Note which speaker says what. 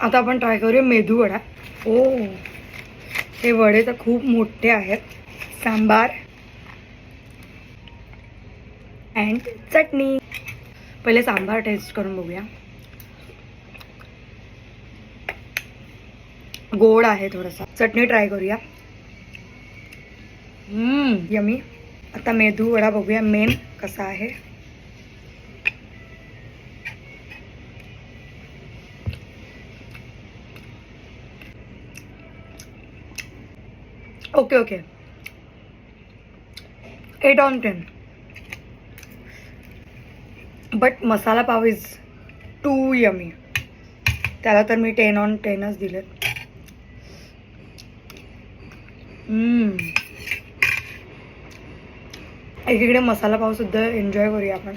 Speaker 1: आता आपण ट्राय करूया मेदू वडा. ओ, हे वडे तर खूप मोठे आहेत. सांबार अँड चटणी. पहिले सांबार टेस्ट करून बघूया. गोड आहे थोडासा. चटणी ट्राय करूया. यमी. आता मेदू वडा बघूया मेन कसा आहे. Okay okay, 8 on 10. बट मसाला पाव इज टू यमी. त्याला तर मी 10 on 10च दिलेत. एकीकडे मसाला पाव सुद्धा एन्जॉय करूया आपण.